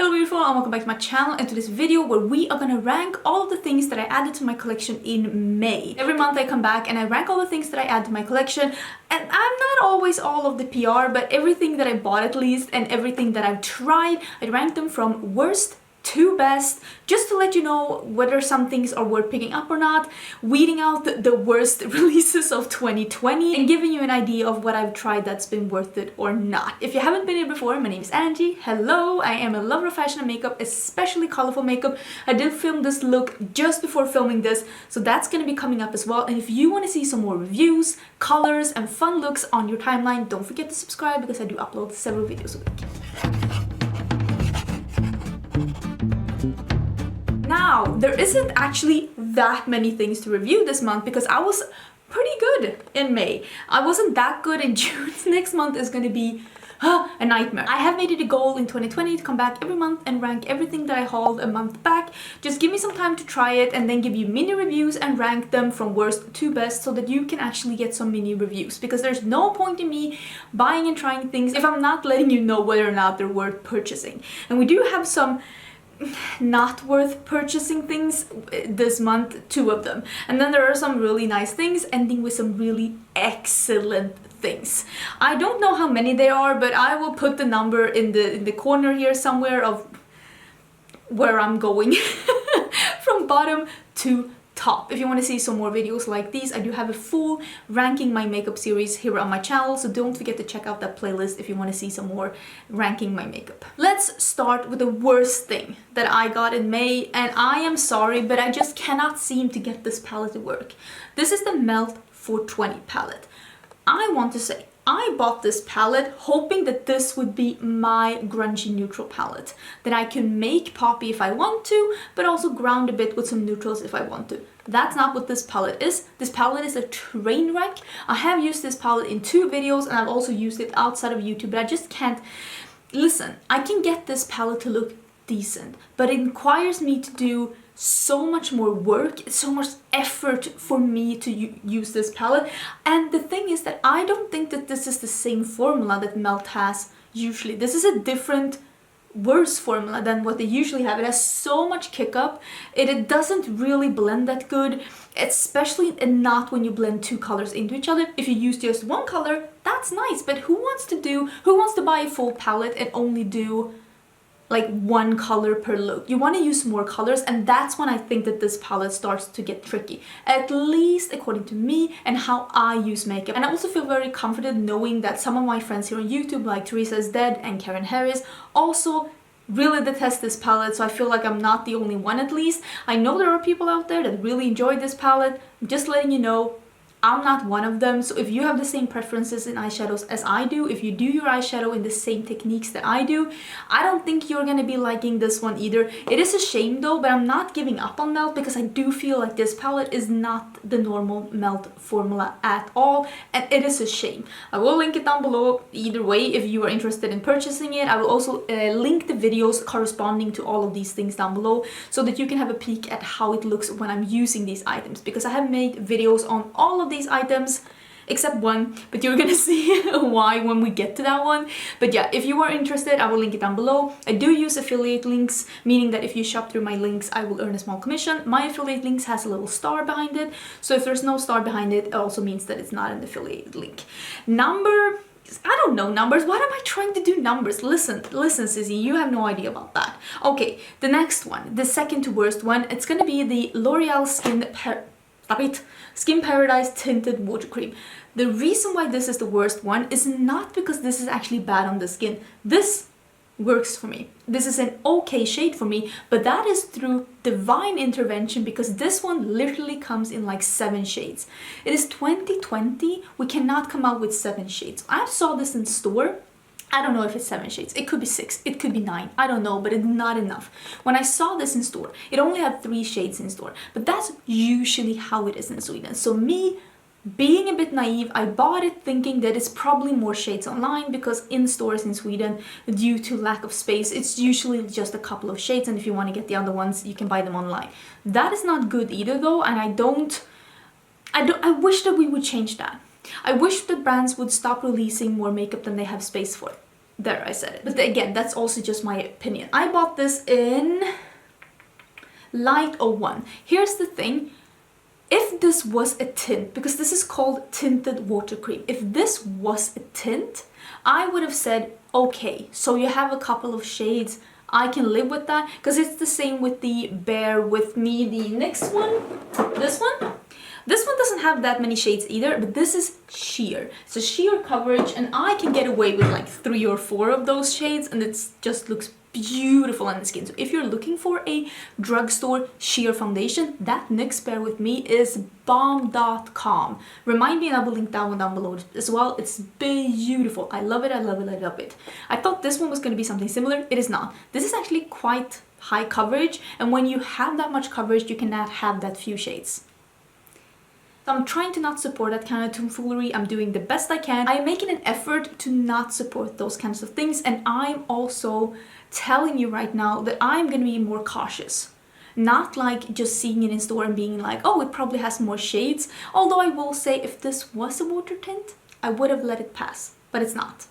Hello beautiful and welcome back to my channel and to this video where we are gonna rank all of the things that I added to my collection in May. Every month I come back and I rank all the things that I add to my collection, and I'm not always all of the PR, but everything that I bought at least and everything that I've tried, I rank them from worst to best, just to let you know whether some things are worth picking up or not, weeding out the worst releases of 2020 and giving you an idea of what I've tried that's been worth it or not. If you haven't been here before, my name is Angie. Hello, I am a lover of fashion and makeup, especially colorful makeup. I did film this look just before filming this, so that's going to be coming up as well. And if you want to see some more reviews, colors and fun looks on your timeline, don't forget to subscribe because I do upload several videos a week. Now, there isn't actually that many things to review this month because I was pretty good in May. I wasn't that good in June. Next month is going to be a nightmare. I have made it a goal in 2020 to come back every month and rank everything that I hauled a month back. Just give me some time to try it and then give you mini reviews and rank them from worst to best so that you can actually get some mini reviews, because there's no point in me buying and trying things if I'm not letting you know whether or not they're worth purchasing. And we do have some not worth purchasing things this month, 2 of them, and then there are some really nice things ending with some really excellent things. I don't know how many there are, but I will put the number in the corner here somewhere of where I'm going from bottom to top. If you want to see some more videos like these, I do have a full ranking my makeup series here on my channel, so don't forget to check out that playlist if you want to see some more ranking my makeup. Let's start with the worst thing that I got in May, and I am sorry, but I just cannot seem to get this palette to work. This is the Melt 420 palette. I want to say, I bought this palette hoping that this would be my grungy neutral palette, that I can make poppy if I want to, but also ground a bit with some neutrals if I want to. That's not what this palette is. This palette is a train wreck. I have used this palette in 2 videos and I've also used it outside of YouTube, but I just can't... Listen, I can get this palette to look decent, but it requires me to do so much more work, so much effort for me to use this palette. And the thing is that I don't think that this is the same formula that Melt has usually. This is a different, worse formula than what they usually have. It has so much kick up. It doesn't really blend that good, especially not when you blend 2 colors into each other. If you use just 1 color, that's nice, but who wants to buy a full palette and only do like 1 color per look? You want to use more colors, and that's when I think that this palette starts to get tricky, at least according to me and how I use makeup. And I also feel very comforted knowing that some of my friends here on YouTube, like Teresa is Dead and Karen Harris, also really detest this palette, so I feel like I'm not the only one. At least I know there are people out there that really enjoy this palette. I'm just letting you know, I'm not one of them. So if you have the same preferences in eyeshadows as I do, if you do your eyeshadow in the same techniques that I do, I don't think you're gonna be liking this one either. It is a shame though, but I'm not giving up on Melt because I do feel like this palette is not the normal Melt formula at all, and it is a shame. I will link it down below either way if you are interested in purchasing it. I will also link the videos corresponding to all of these things down below so that you can have a peek at how it looks when I'm using these items, because I have made videos on all of these items except one, but you're gonna see why when we get to that one. But yeah, if you are interested, I will link it down below. I do use affiliate links, meaning that if you shop through my links, I will earn a small commission. My affiliate links has a little star behind it, so if there's no star behind it, it also means that it's not an affiliate link. I don't know numbers. Why am I trying to do numbers? Listen, sissy, you have no idea about that. Okay, the next one, the second to worst one, it's gonna be the L'Oreal Skin Paradise Tinted Water Cream. The reason why this is the worst one is not because this is actually bad on the skin. This works for me. This is an okay shade for me, but that is through divine intervention, because this one literally comes in like 7 shades. It is 2020. We cannot come out with 7 shades. I saw this in store. I don't know if it's 7 shades. It could be 6. It could be 9. I don't know, but it's not enough. When I saw this in store, it only had 3 shades in store. But that's usually how it is in Sweden. So me, being a bit naive, I bought it thinking that it's probably more shades online, because in stores in Sweden, due to lack of space, it's usually just a couple of shades. And if you want to get the other ones, you can buy them online. That is not good either though. And I wish that we would change that. I wish that brands would stop releasing more makeup than they have space for. There, I said it. But again, that's also just my opinion. I bought this in Light 01. Here's the thing. If this was a tint, because this is called tinted water cream, if this was a tint, I would have said, okay, so you have a couple of shades, I can live with that, because it's the same with the Bear With Me, the next one, this one. This one doesn't have that many shades either, but this is sheer. It's a sheer coverage, and I can get away with like 3 or 4 of those shades, and it just looks beautiful on the skin. So if you're looking for a drugstore sheer foundation, that NYX Bear With Me is bomb.com. Remind me, and I will link that one down below as well. It's beautiful. I love it, I love it, I love it. I thought this one was going to be something similar. It is not. This is actually quite high coverage, and when you have that much coverage, you cannot have that few shades. So I'm trying to not support that kind of tomfoolery. I'm doing the best I can. I'm making an effort to not support those kinds of things, and I'm also telling you right now that I'm going to be more cautious. Not like just seeing it in store and being like, oh, it probably has more shades. Although I will say, if this was a water tint, I would have let it pass, but it's not.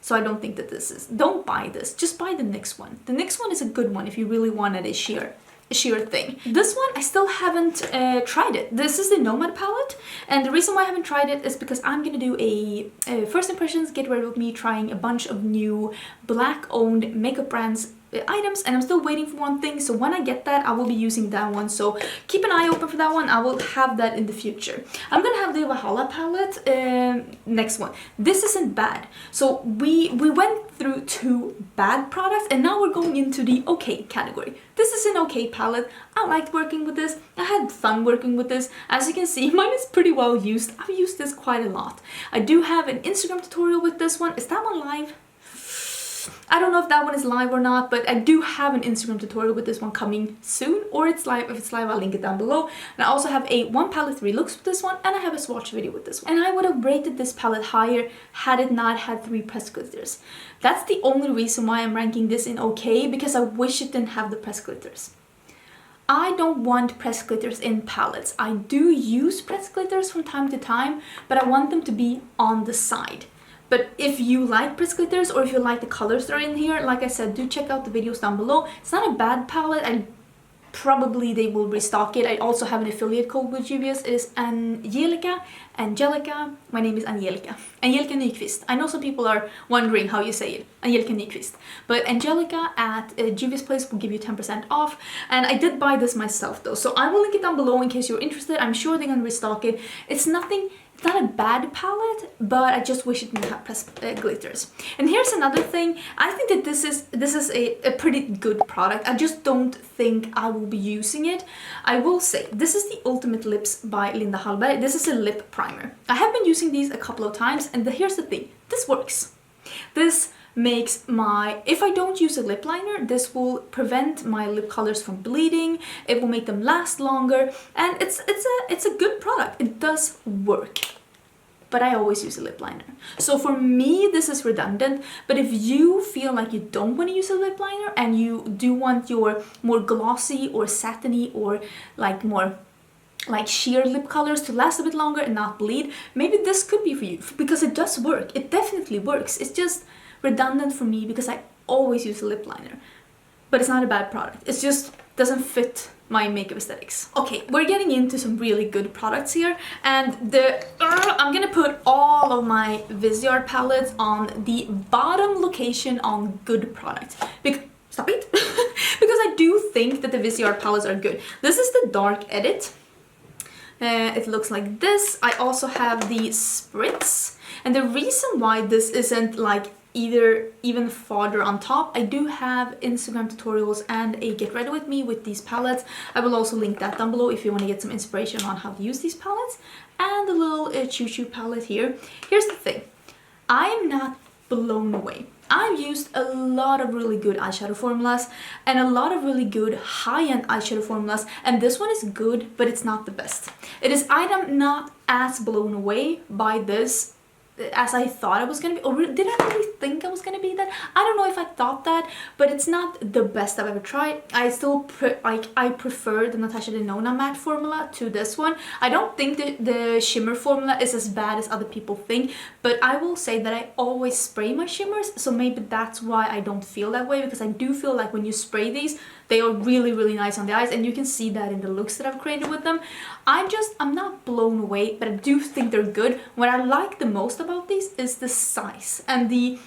So I don't think that this is. Don't buy this. Just buy the NYX one. The NYX one is a good one if you really wanted a sheer thing. This one I still haven't tried it. This is the Nomad Palette, and the reason why I haven't tried it is because I'm gonna do a first impressions get ready with me, trying a bunch of new black owned makeup brands items, and I'm still waiting for one thing. So when I get that, I will be using that one, so keep an eye open for that one. I will have that in the future. I'm gonna have the Valhalla palette next one. This isn't bad. So we went through 2 bad products, and now we're going into the okay category. This is an okay palette. I liked working with this. I had fun working with this. As you can see, mine is pretty well used. I've used this quite a lot. I do have an Instagram tutorial with this one. Is that one live? I don't know if that one is live or not, but I do have an Instagram tutorial with this one coming soon, or it's live. If it's live, I'll link it down below. And I also have a 1 palette 3 looks with this one, and I have a swatch video with this one. And I would have rated this palette higher had it not had 3 press glitters. That's the only reason why I'm ranking this in okay, because I wish it didn't have the press glitters. I don't want press glitters in palettes. I do use press glitters from time to time, but I want them to be on the side. But if you like press glitters, or if you like the colors that are in here, like I said, do check out the videos down below. It's not a bad palette. Probably they will restock it. I also have an affiliate code with Juvia's. It is Angelica. My name is Angelica. Angelica Nyqvist. I know some people are wondering how you say it. Angelica Nyqvist. But Angelica at Juvia's place will give you 10% off. And I did buy this myself though, so I will link it down below in case you're interested. I'm sure they're gonna restock it. It's not a bad palette, but I just wish it didn't have press glitters. And here's another thing. I think that this is a pretty good product. I just don't think I will be using it. I will say, this is the Ultimate Lips by Linda Hallberg. This is a lip primer. I have been using these a couple of times, and here's the thing. This works. This makes if I don't use a lip liner, this will prevent my lip colors from bleeding. It will make them last longer, and it's a good product. It does work. But I always use a lip liner. So for me, this is redundant. But if you feel like you don't want to use a lip liner, and you do want your more glossy or satiny or like more like sheer lip colors to last a bit longer and not bleed, maybe this could be for you, because it does work. It definitely works. It's just redundant for me because I always use a lip liner. But it's not a bad product. It just doesn't fit my makeup aesthetics. Okay, we're getting into some really good products here, and I'm gonna put all of my Viseart palettes on the bottom location on good products. Stop it! Because I do think that the Viseart palettes are good. This is the Dark Edit. It looks like this. I also have the Spritz, and the reason why this isn't like even farther on top, I do have Instagram tutorials and a get ready with me with these palettes. I will also link that down below if you want to get some inspiration on how to use these palettes. And the little Choo Choo palette here. Here's the thing, I am not blown away. I've used a lot of really good eyeshadow formulas and a lot of really good high-end eyeshadow formulas, and this one is good, but it's not the best. I'm not as blown away by this as I thought it was gonna be, or did I really think I was gonna be that? I don't know if I thought that, but it's not the best I've ever tried. I still I prefer the Natasha Denona matte formula to this one. I don't think the shimmer formula is as bad as other people think, but I will say that I always spray my shimmers, so maybe that's why I don't feel that way, because I do feel like when you spray these, they are really, really nice on the eyes, and you can see that in the looks that I've created with them. I'm not blown away, but I do think they're good. What I like the most about these is the size and the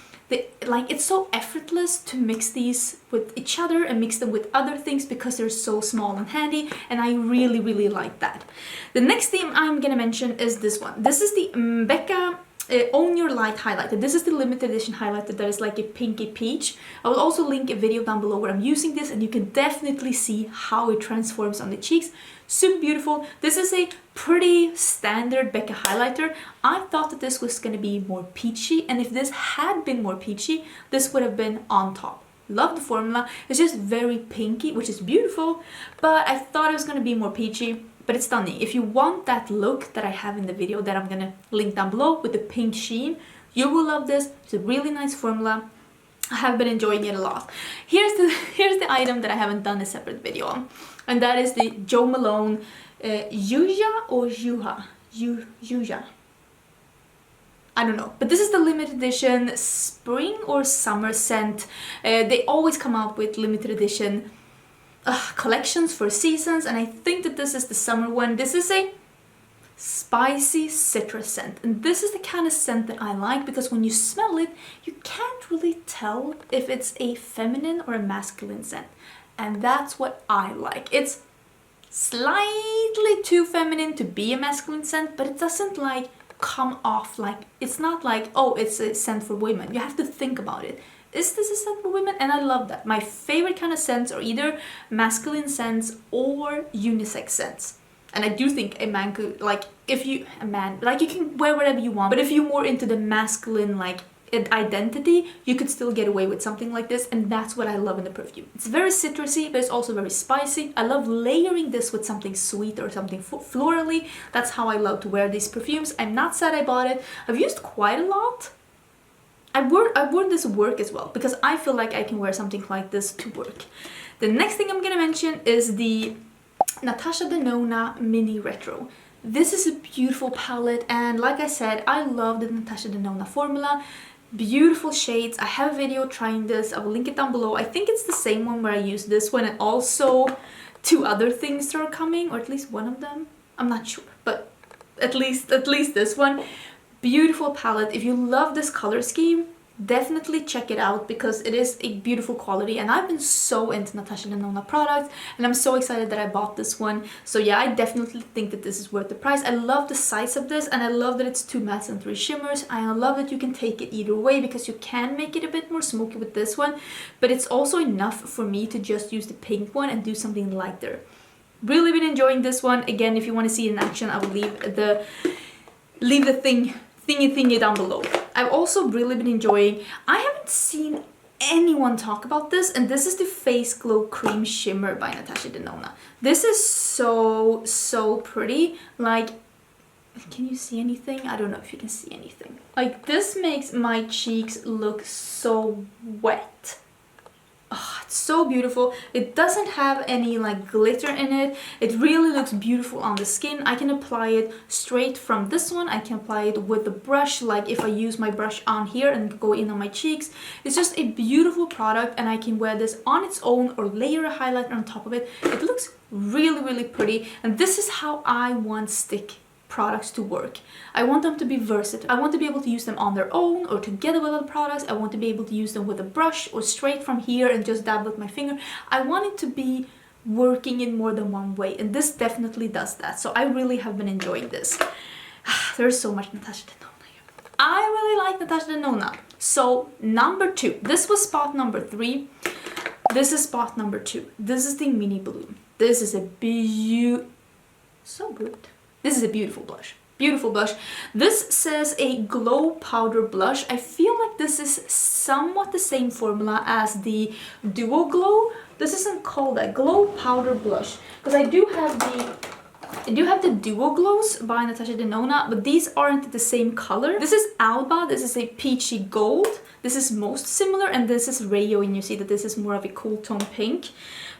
like, it's so effortless to mix these with each other and mix them with other things because they're so small and handy, and I really, really like that. The next theme I'm gonna mention is this one. This is the Becca Own Your Light highlighter. This is the limited edition highlighter that is like a pinky peach. I will also link a video down below where I'm using this, and you can definitely see how it transforms on the cheeks. Super beautiful. This is a pretty standard Becca highlighter. I thought that this was going to be more peachy, and if this had been more peachy, this would have been on top. Love the formula. It's just very pinky, which is beautiful, but I thought it was going to be more peachy. But it's stunning. If you want that look that I have in the video that I'm gonna link down below with the pink sheen, you will love this. It's a really nice formula. I have been enjoying it a lot. Here's the item that I haven't done a separate video on, and that is the Jo Malone Yuya or Yuha? Yuya. I don't know, but this is the limited edition spring or summer scent. They always come out with limited edition collections for seasons, and I think that this is the summer one. This is a spicy citrus scent, and this is the kind of scent that I like because when you smell it, you can't really tell if it's a feminine or a masculine scent, and that's what I like. It's slightly too feminine to be a masculine scent, but it doesn't like come off like, it's not like, oh, it's a scent for women. You have to think about it. Is this a scent for women? And I love that. My favorite kind of scents are either masculine scents or unisex scents. And I do think a man could, like, if you, a man, like, you can wear whatever you want, but if you're more into the masculine, like, identity, you could still get away with something like this, and that's what I love in the perfume. It's very citrusy, but it's also very spicy. I love layering this with something sweet or something florally. That's how I love to wear these perfumes. I'm not sad I bought it. I've used quite a lot. I've worn this to work as well, because I feel like I can wear something like this to work. The next thing I'm gonna mention is the Natasha Denona Mini Retro. This is a beautiful palette, and like I said, I love the Natasha Denona formula. Beautiful shades. I have a video trying this. I will link it down below. I think it's the same one where I used this one and also two other things that are coming, or at least one of them. I'm not sure, but at least this one. Beautiful palette. If you love this color scheme, definitely check it out because it is a beautiful quality, and I've been so into Natasha Denona products, and I'm so excited that I bought this one. So yeah, I definitely think that this is worth the price. I love the size of this, and I love that it's 2 mattes and 3 shimmers. I love that you can take it either way because you can make it a bit more smoky with this one, but it's also enough for me to just use the pink one and do something lighter. Really been enjoying this one. Again, if you want to see it in action, I will leave the thingy down below. I've also really been enjoying, I haven't seen anyone talk about this, and this is the Face Glow Cream Shimmer by Natasha Denona. This is so pretty. Like, can you see anything? I don't know if you can see anything. Like, this makes my cheeks look so wet. Oh, it's so beautiful. It doesn't have any like glitter in it. It really looks beautiful on the skin. I can apply it straight from this one. I can apply it with the brush, like if I use my brush on here and go in on my cheeks. It's just a beautiful product, and I can wear this on its own or layer a highlighter on top of it. It looks really pretty, and this is how I want stick products to work. I want them to be versatile. I want to be able to use them on their own or together with other products. I want to be able to use them with a brush or straight from here and just dab with my finger. I want it to be working in more than one way, and this definitely does that. So I really have been enjoying this. There's so much Natasha Denona here. I really like Natasha Denona. So number 2. This was spot number 3. This is spot number 2. This is the Mini Bloom. This is a so good. This is a beautiful blush. Beautiful blush. This says a glow powder blush. I feel like this is somewhat the same formula as the Duo Glow. This isn't called a glow powder blush, because I do have the I do have the Duo Glows by Natasha Denona, but these aren't the same color. This is Alba, this is a peachy gold. This is most similar, and this is Rayo, and you see that this is more of a cool tone pink.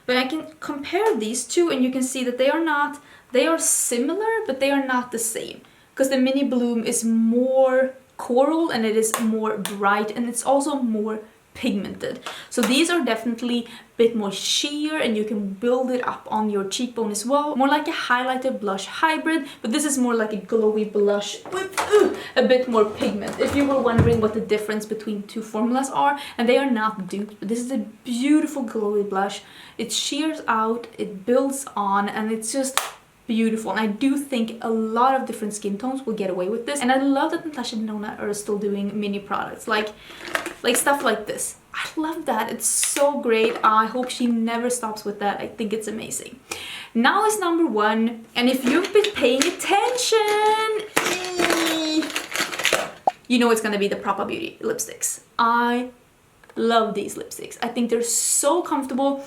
But I can compare these two, and you can see that they are similar, but they are not the same. Because the Mini Bloom is more coral, and it is more bright, and it's also more pigmented. So these are definitely a bit more sheer, and you can build it up on your cheekbone as well. More like a highlighter blush hybrid, but this is more like a glowy blush with a bit more pigment. If you were wondering what the difference between two formulas are, and they are not duped, but this is a beautiful glowy blush. It sheers out, it builds on, and it's just beautiful. And I do think a lot of different skin tones will get away with this, and I love that Natasha Denona are still doing mini products like stuff like this. I love that. It's so great. I hope she never stops with that. I think it's amazing. Now is number one, and if you've been paying attention, you know it's gonna be the Propa Beauty lipsticks. I love these lipsticks. I think they're so comfortable.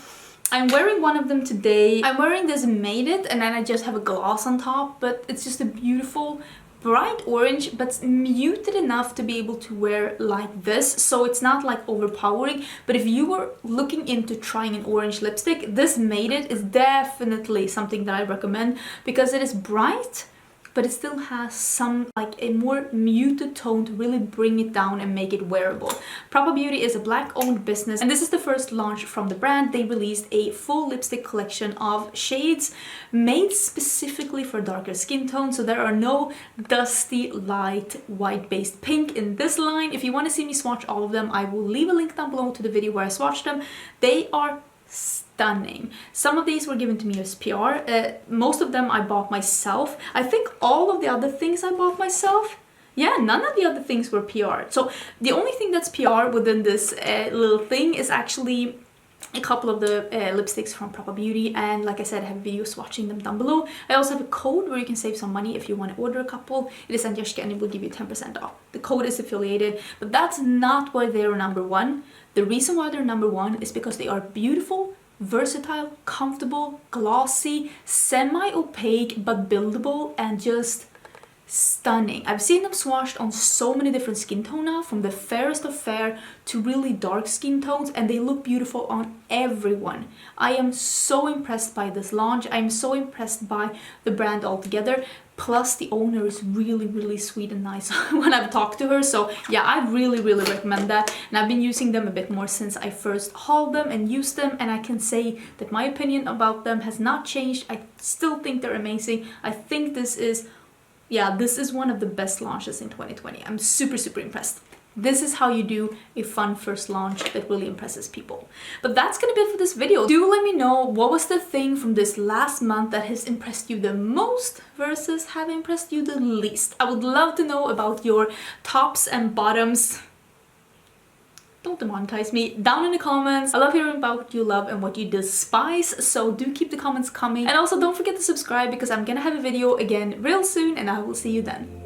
I'm wearing one of them today. I'm wearing this Made It, and then I just have a gloss on top, but it's just a beautiful bright orange, but muted enough to be able to wear like this, so it's not like overpowering. But if you were looking into trying an orange lipstick, this Made It is definitely something that I recommend, because it is bright, but it still has some like a more muted tone to really bring it down and make it wearable. Propa Beauty is a Black-owned business, and this is the first launch from the brand. They released a full lipstick collection of shades made specifically for darker skin tones, so there are no dusty, light, white-based pink in this line. If you want to see me swatch all of them, I will leave a link down below to the video where I swatched them. They are stunning. Some of these were given to me as PR. Most of them I bought myself. I think all of the other things I bought myself. Yeah, none of the other things were PR. So the only thing that's PR within this little thing is actually a couple of the lipsticks from Propa Beauty, and like I said, I have videos swatching them down below. I also have a code where you can save some money if you want to order a couple. It is Angelica, and it will give you 10% off. The code is affiliated, but that's not why they're number one. The reason why they're number one is because they are beautiful, versatile, comfortable, glossy, semi-opaque but buildable, and just stunning. I've seen them swatched on so many different skin tones now, from the fairest of fair to really dark skin tones, and they look beautiful on everyone. I am so impressed by this launch. I'm so impressed by the brand altogether. Plus the owner is really sweet and nice when I've talked to her. So yeah, I really recommend that. And I've been using them a bit more since I first hauled them and used them, and I can say that my opinion about them has not changed. I still think they're amazing. I think this is one of the best launches in 2020. I'm super impressed. This is how you do a fun first launch that really impresses people. But that's gonna be it for this video. Do let me know what was the thing from this last month that has impressed you the most versus have impressed you the least. I would love to know about your tops and bottoms. Don't demonetize me down in the comments. I love hearing about what you love and what you despise, so do keep the comments coming. And also don't forget to subscribe, because I'm gonna have a video again real soon, and I will see you then.